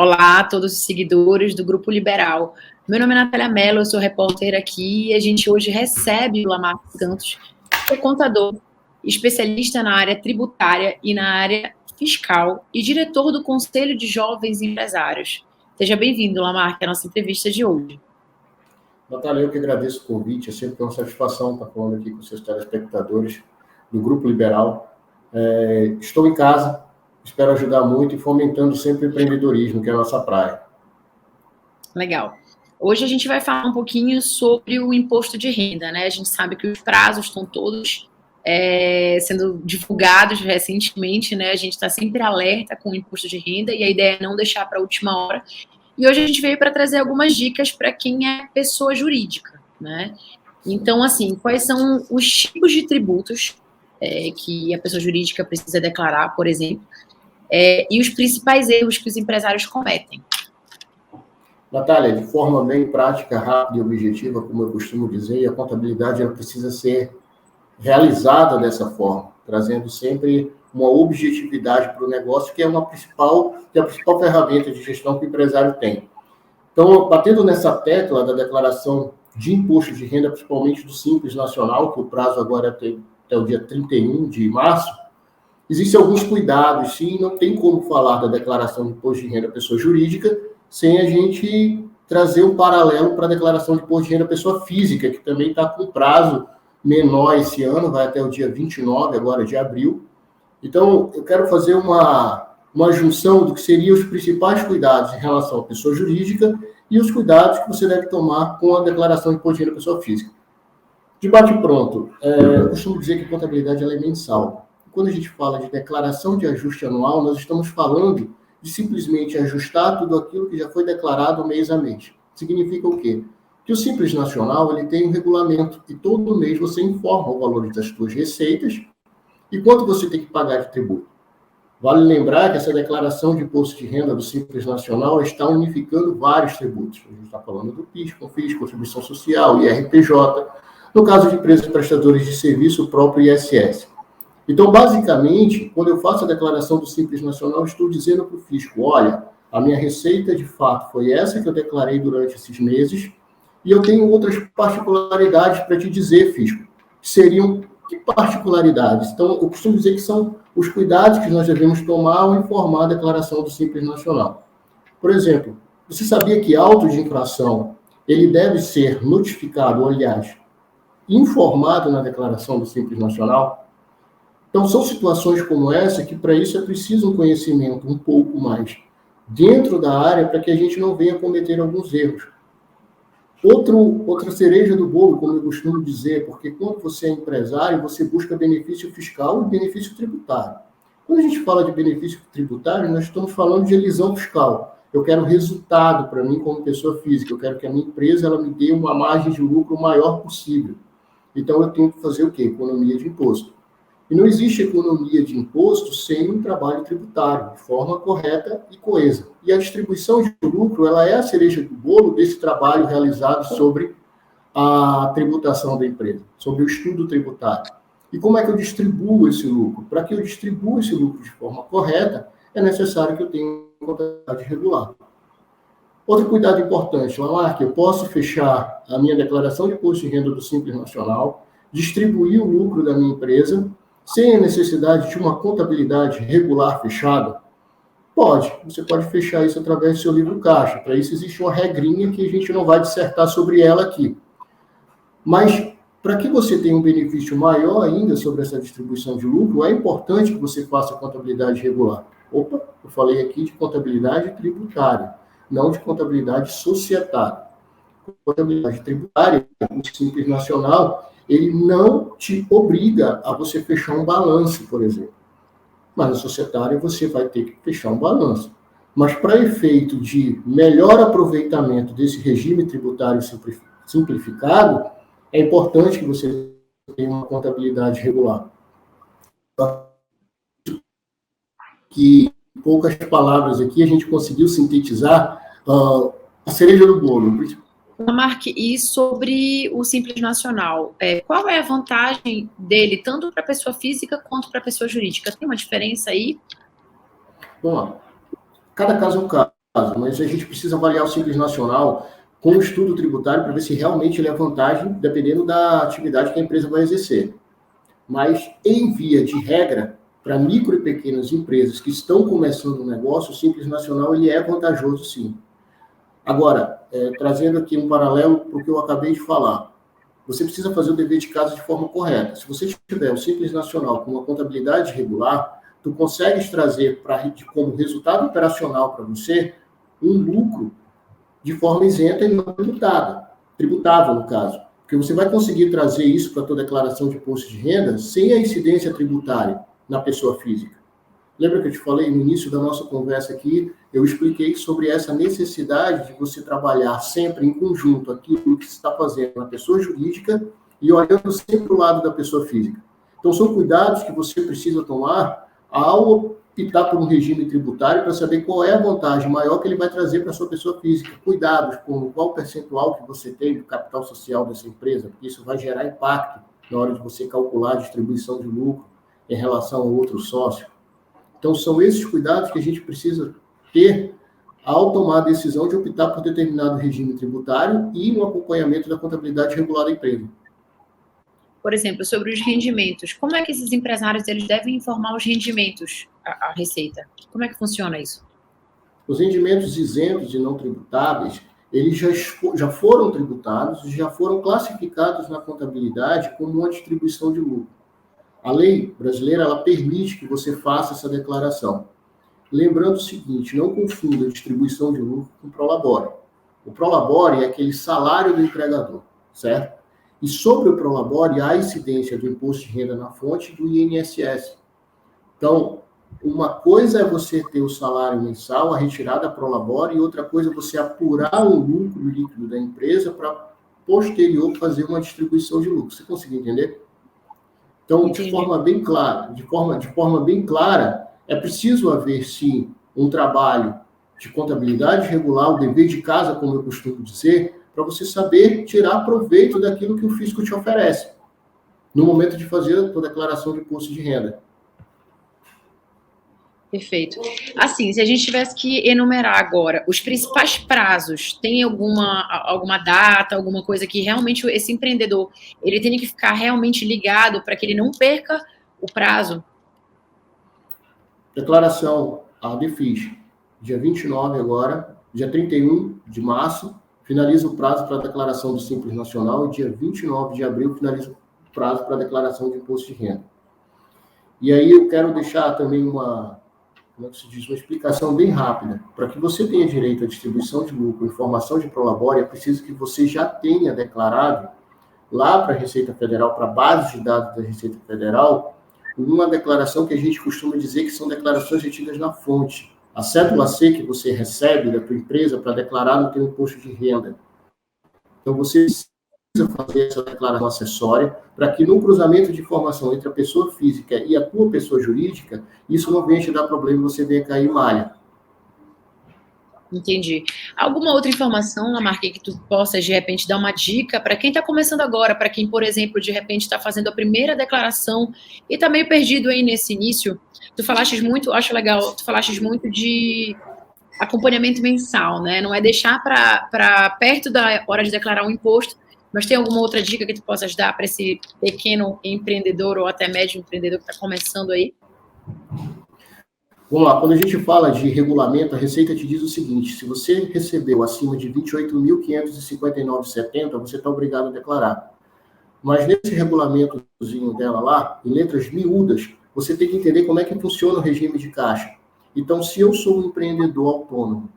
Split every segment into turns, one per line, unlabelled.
Olá a todos os seguidores do Grupo Liberal. Meu nome é Natália Mello, eu sou repórter aqui e a gente hoje recebe o Lamarck Santos, que é contador, especialista na área tributária e na área fiscal e diretor do Conselho de Jovens Empresários. Seja bem-vindo, Lamarck, à nossa entrevista de hoje.
Natália, eu que agradeço o convite, é sempre uma satisfação estar falando aqui com os seus telespectadores do Grupo Liberal. Estou em casa, espero ajudar muito e fomentando sempre o empreendedorismo, que é a nossa praia.
Legal. Hoje a gente vai falar um pouquinho sobre o imposto de renda, né? A gente sabe que os prazos estão todos sendo divulgados recentemente, né? A gente está sempre alerta com o imposto de renda e a ideia é não deixar para a última hora. E hoje a gente veio para trazer algumas dicas para quem é pessoa jurídica, né? Então, assim, quais são os tipos de tributos que a pessoa jurídica precisa declarar, por exemplo, e os principais erros que os empresários cometem.
Natália, de forma bem prática, rápida e objetiva, como eu costumo dizer, a contabilidade ela precisa ser realizada dessa forma, trazendo sempre uma objetividade para o negócio, que é a principal ferramenta de gestão que o empresário tem. Então, batendo nessa tecla da declaração de imposto de renda, principalmente do Simples Nacional, que o prazo agora é até o dia 31 de março, existem alguns cuidados, sim, não tem como falar da declaração de imposto de renda à pessoa jurídica sem a gente trazer um paralelo para a declaração de imposto de renda à pessoa física, que também está com prazo menor esse ano, vai até o dia 29 agora de abril. Então, eu quero fazer uma junção do que seriam os principais cuidados em relação à pessoa jurídica e os cuidados que você deve tomar com a declaração de imposto de renda à pessoa física. De bate-pronto, eu costumo dizer que a contabilidade ela é mensal. Quando a gente fala de declaração de ajuste anual, nós estamos falando de simplesmente ajustar tudo aquilo que já foi declarado mês a mês. Significa o quê? Que o Simples Nacional ele tem um regulamento e todo mês você informa o valor das suas receitas e quanto você tem que pagar de tributo. Vale lembrar que essa declaração de imposto de renda do Simples Nacional está unificando vários tributos. A gente está falando do PIS, COFINS, Contribuição Social, IRPJ, no caso de empresas prestadoras de serviço, o próprio ISS. Então, basicamente, quando eu faço a declaração do Simples Nacional, estou dizendo para o fisco, olha, a minha receita de fato foi essa que eu declarei durante esses meses, e eu tenho outras particularidades para te dizer, fisco. Seriam que particularidades? Então, eu costumo dizer que são os cuidados que nós devemos tomar ao informar a declaração do Simples Nacional. Por exemplo, você sabia que auto de infração, ele deve ser notificado, ou, aliás, informado na declaração do Simples Nacional? Então, são situações como essa que, para isso, é preciso um conhecimento um pouco mais dentro da área para que a gente não venha cometer alguns erros. Outra cereja do bolo, como eu costumo dizer, porque quando você é empresário, você busca benefício fiscal e benefício tributário. Quando a gente fala de benefício tributário, nós estamos falando de elisão fiscal. Eu quero resultado para mim como pessoa física, eu quero que a minha empresa ela me dê uma margem de lucro maior possível. Então, eu tenho que fazer o quê? Economia de imposto. E não existe economia de imposto sem um trabalho tributário, de forma correta e coesa. E a distribuição de lucro, ela é a cereja do bolo desse trabalho realizado sobre a tributação da empresa, sobre o estudo tributário. E como é que eu distribuo esse lucro? Para que eu distribua esse lucro de forma correta, é necessário que eu tenha uma contabilidade regular. Outro cuidado importante, Lamarck, eu posso fechar a minha declaração de imposto de renda do Simples Nacional, distribuir o lucro da minha empresa, sem a necessidade de uma contabilidade regular fechada? Pode. Você pode fechar isso através do seu livro caixa. Para isso existe uma regrinha que a gente não vai dissertar sobre ela aqui. Mas, para que você tenha um benefício maior ainda sobre essa distribuição de lucro, é importante que você faça a contabilidade regular. Opa, eu falei aqui de contabilidade tributária, não de contabilidade societária. Contabilidade tributária, o Simples Nacional, ele não te obriga a você fechar um balanço, por exemplo. Mas na societária você vai ter que fechar um balanço. Mas para efeito de melhor aproveitamento desse regime tributário simplificado, é importante que você tenha uma contabilidade regular. Que, em poucas palavras aqui, a gente conseguiu sintetizar a cereja do bolo.
Lamarck, e sobre o Simples Nacional, qual é a vantagem dele, tanto para a pessoa física quanto para a pessoa jurídica? Tem uma diferença aí?
Bom, cada caso é um caso. mas a gente precisa avaliar o Simples Nacional com o estudo tributário para ver se realmente ele é vantagem, dependendo da atividade que a empresa vai exercer. Mas, em via de regra, para micro e pequenas empresas que estão começando um negócio, o Simples Nacional ele é vantajoso, sim. Agora, trazendo aqui um paralelo para o que eu acabei de falar, você precisa fazer o dever de casa de forma correta. Se você tiver o Simples Nacional com uma contabilidade regular, tu consegues trazer como resultado operacional para você um lucro de forma isenta e não tributável, no caso. Porque você vai conseguir trazer isso para a tua declaração de imposto de renda sem a incidência tributária na pessoa física. Lembra que eu te falei no início da nossa conversa aqui, eu expliquei sobre essa necessidade de você trabalhar sempre em conjunto aquilo que você está fazendo na pessoa jurídica e olhando sempre o lado da pessoa física. Então, são cuidados que você precisa tomar ao optar por um regime tributário para saber qual é a vantagem maior que ele vai trazer para a sua pessoa física. Cuidados com qual percentual que você tem do capital social dessa empresa, porque isso vai gerar impacto na hora de você calcular a distribuição de lucro em relação ao outro sócio. Então, são esses cuidados que a gente precisa ter ao tomar a decisão de optar por determinado regime tributário e um acompanhamento da contabilidade regular da empresa.
Por exemplo, sobre os rendimentos, como é que esses empresários eles devem informar os rendimentos à Receita? Como é que funciona isso?
Os rendimentos isentos e não tributáveis, eles já foram tributados e já foram classificados na contabilidade como uma distribuição de lucro. A lei brasileira, ela permite que você faça essa declaração. Lembrando o seguinte, não confunda a distribuição de lucro com o prolabore. O prolabore é aquele salário do empregador, certo? E sobre o prolabore, há a incidência do imposto de renda na fonte do INSS. Então, uma coisa é você ter o salário mensal, a retirada prolabore, e outra coisa é você apurar o lucro líquido da empresa para, posterior, fazer uma distribuição de lucro. Você conseguiu entender? Então, de forma bem clara, é preciso haver, sim, um trabalho de contabilidade regular, o dever de casa, como eu costumo dizer, para você saber tirar proveito daquilo que o fisco te oferece, no momento de fazer a tua declaração de imposto de renda.
Perfeito. Assim, se a gente tivesse que enumerar agora os principais prazos, tem alguma data, alguma coisa que realmente esse empreendedor ele tem que ficar realmente ligado para que ele não perca o prazo?
Declaração DEFIS, dia 29 agora, dia 31 de março, finaliza o prazo para a declaração do Simples Nacional e dia 29 de abril finaliza o prazo para a declaração de imposto de renda. E aí eu quero deixar também uma explicação bem rápida. Para que você tenha direito à distribuição de lucro, informação de prolabore, é preciso que você já tenha declarado lá para a Receita Federal, para a base de dados da Receita Federal, uma declaração que a gente costuma dizer que são declarações retidas na fonte. A cédula C que você recebe da tua empresa para declarar no teu imposto de renda. Então, você precisa fazer essa declaração acessória para que no cruzamento de informação entre a pessoa física e a tua pessoa jurídica, isso não venha te dar problema e você venha cair em malha.
Entendi. Alguma outra informação, Lamarque, que tu possa, de repente, dar uma dica para quem está começando agora, para quem, por exemplo, de repente está fazendo a primeira declaração e está meio perdido aí nesse início? Tu falaste muito, acho legal, tu falaste muito de acompanhamento mensal, né? Não é deixar para perto da hora de declarar um imposto, mas tem alguma outra dica que tu possas dar para esse pequeno empreendedor ou até médio empreendedor que está começando aí?
Vamos lá, quando a gente fala de regulamento, a Receita te diz o seguinte: se você recebeu acima de R$ 28.559,70, você está obrigado a declarar. Mas nesse regulamentozinho dela lá, em letras miúdas, você tem que entender como é que funciona o regime de caixa. Então, se eu sou um empreendedor autônomo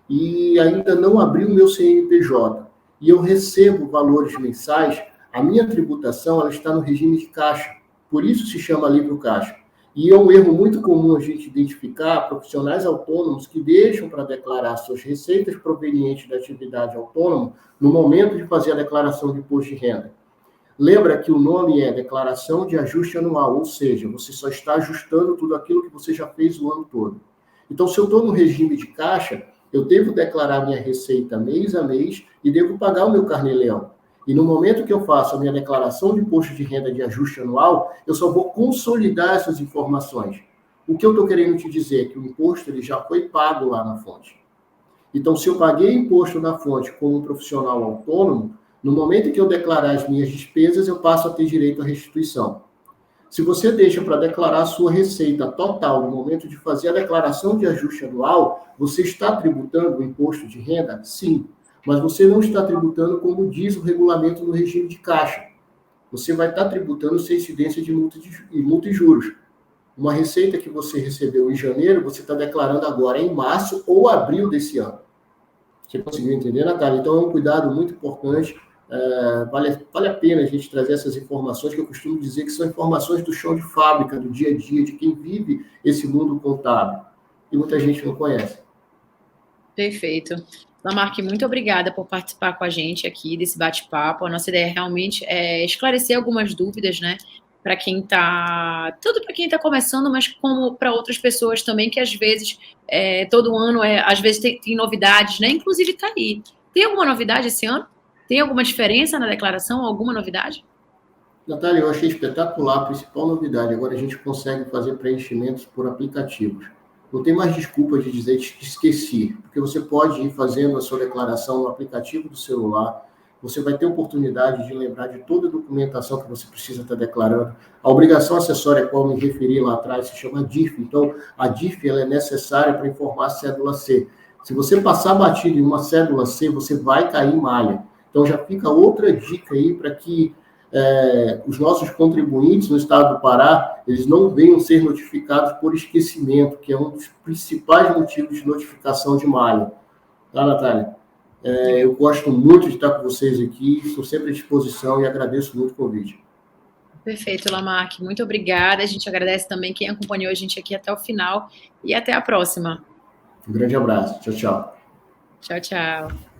e ainda não abri o meu CNPJ e eu recebo valores mensais, a minha tributação ela está no regime de caixa. Por isso se chama livro caixa. E é um erro muito comum a gente identificar profissionais autônomos que deixam para declarar suas receitas provenientes da atividade autônoma no momento de fazer a declaração de imposto de renda. Lembra que o nome é declaração de ajuste anual, ou seja, você só está ajustando tudo aquilo que você já fez o ano todo. Então, se eu estou no regime de caixa, eu devo declarar minha receita mês a mês e devo pagar o meu carnê-leão. E no momento que eu faço a minha declaração de imposto de renda de ajuste anual, eu só vou consolidar essas informações. O que eu estou querendo te dizer é que o imposto ele já foi pago lá na fonte. Então, se eu paguei imposto na fonte como um profissional autônomo, no momento em que eu declarar as minhas despesas, eu passo a ter direito à restituição. Se você deixa para declarar a sua receita total no momento de fazer a declaração de ajuste anual, você está tributando o imposto de renda? Sim, mas você não está tributando como diz o regulamento no regime de caixa. Você vai estar tributando sem incidência de multa e juros. Uma receita que você recebeu em janeiro, você está declarando agora em março ou abril desse ano. Você conseguiu entender, Natália? Então é um cuidado muito importante. Vale a pena a gente trazer essas informações, que eu costumo dizer que são informações do chão de fábrica, do dia a dia, de quem vive esse mundo contábil. E muita gente não conhece.
Perfeito. Lamarck, muito obrigada por participar com a gente aqui desse bate-papo. A nossa ideia realmente é esclarecer algumas dúvidas, né? Para quem está, tanto para quem está começando, mas como para outras pessoas também, que às vezes, todo ano, às vezes tem novidades, né? Inclusive está aí. Tem alguma novidade esse ano? Tem alguma diferença na declaração? Alguma novidade?
Natália, eu achei espetacular. A principal novidade, agora a gente consegue fazer preenchimentos por aplicativos. Não tem mais desculpa de dizer que esqueci, porque você pode ir fazendo a sua declaração no aplicativo do celular, você vai ter oportunidade de lembrar de toda a documentação que você precisa estar declarando. A obrigação acessória a qual me referi lá atrás se chama DIF, então a DIF ela é necessária para informar a cédula C. Se você passar batido em uma cédula C, você vai cair em malha. Então já fica outra dica aí para que os nossos contribuintes no estado do Pará, eles não venham ser notificados por esquecimento, que é um dos principais motivos de notificação de malha. Tá, Natália? Eu gosto muito de estar com vocês aqui, estou sempre à disposição e agradeço muito o convite.
Perfeito, Lamarck. Muito obrigada. A gente agradece também quem acompanhou a gente aqui até o final e até a próxima.
Um grande abraço. Tchau, tchau.
Tchau, tchau.